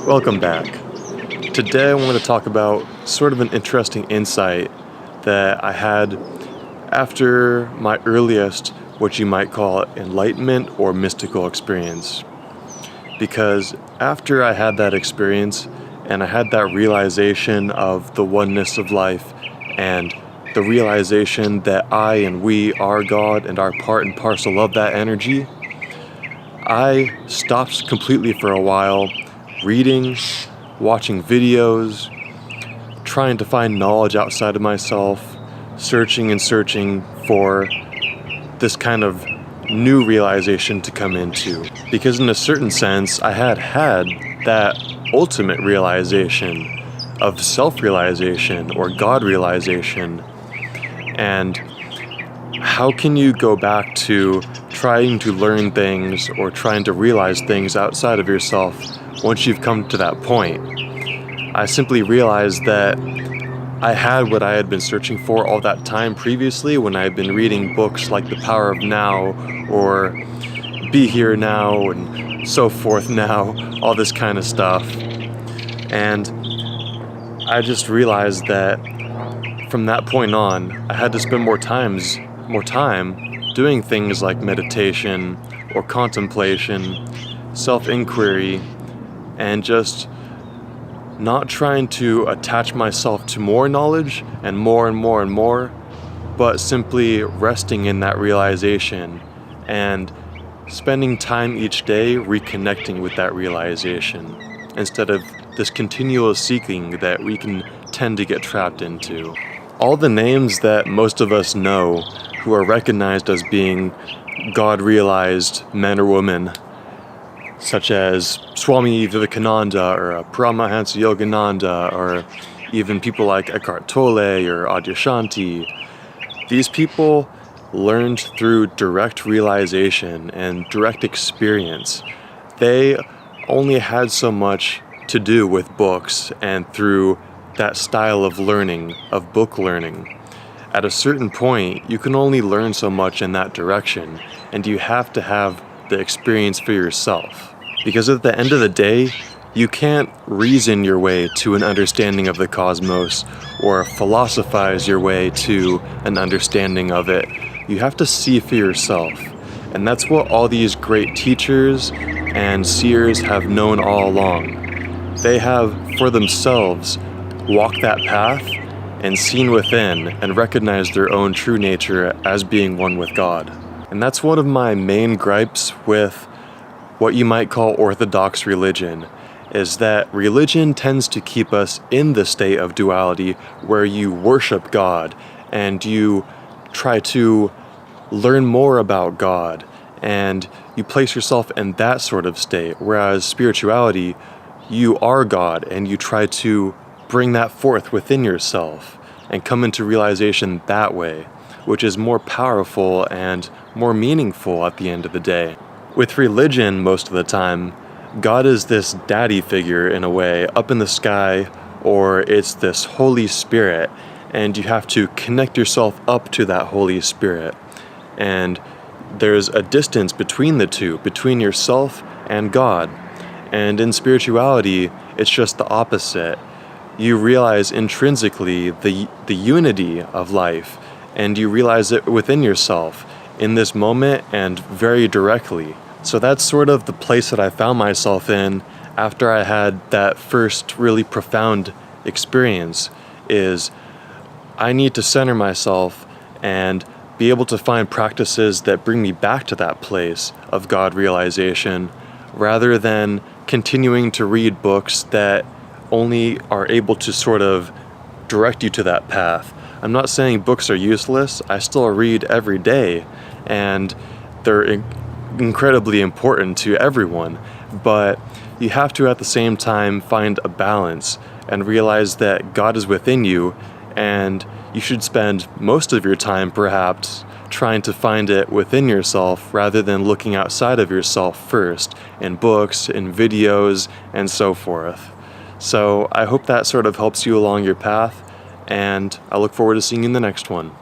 Welcome back. Today I want to talk about sort of an interesting insight that I had after my earliest, what you might call enlightenment or mystical experience. Because after I had that experience and I had that realization of the oneness of life and the realization that I and we are God and are part and parcel of that energy, I stopped completely for a while reading, watching videos, trying to find knowledge outside of myself, searching and searching for this kind of new realization to come into. Because in a certain sense, I had that ultimate realization of self-realization or God realization. And how can you go back to trying to learn things or trying to realize things outside of yourself once you've come to that point? I simply realized that I had what I had been searching for all that time previously when I had been reading books like The Power of Now or Be Here Now and so forth now, all this kind of stuff. And I just realized that from that point on, I had to spend more time doing things like meditation or contemplation, self-inquiry, and just not trying to attach myself to more knowledge and more, but simply resting in that realization and spending time each day reconnecting with that realization instead of this continual seeking that we can tend to get trapped into. All the names that most of us know who are recognized as being God-realized men or women, such as Swami Vivekananda or Paramahansa Yogananda or even people like Eckhart Tolle or Adyashanti. These people learned through direct realization and direct experience. They only had so much to do with books and through that style of learning, of book learning. At a certain point, you can only learn so much in that direction, and you have to have the experience for yourself. Because at the end of the day, you can't reason your way to an understanding of the cosmos or philosophize your way to an understanding of it. You have to see for yourself. And that's what all these great teachers and seers have known all along. They have, for themselves, walked that path and seen within and recognized their own true nature as being one with God. And that's one of my main gripes with what you might call orthodox religion, is that religion tends to keep us in the state of duality where you worship God and you try to learn more about God and you place yourself in that sort of state, whereas spirituality, you are God and you try to bring that forth within yourself and come into realization that way, which is more powerful and more meaningful at the end of the day. With religion, most of the time, God is this daddy figure in a way, up in the sky, or it's this Holy Spirit, and you have to connect yourself up to that Holy Spirit. And there's a distance between the two, between yourself and God. And in spirituality, it's just the opposite. You realize intrinsically the unity of life, and you realize it within yourself in this moment and very directly. So that's sort of the place that I found myself in after I had that first really profound experience, is I need to center myself and be able to find practices that bring me back to that place of God realization, rather than continuing to read books that only are able to sort of direct you to that path. I'm not saying books are useless. I still read every day, and they're incredibly important to everyone. But you have to, at the same time, find a balance and realize that God is within you, and you should spend most of your time, perhaps, trying to find it within yourself rather than looking outside of yourself first, in books, in videos, and so forth. So I hope that sort of helps you along your path, and I look forward to seeing you in the next one.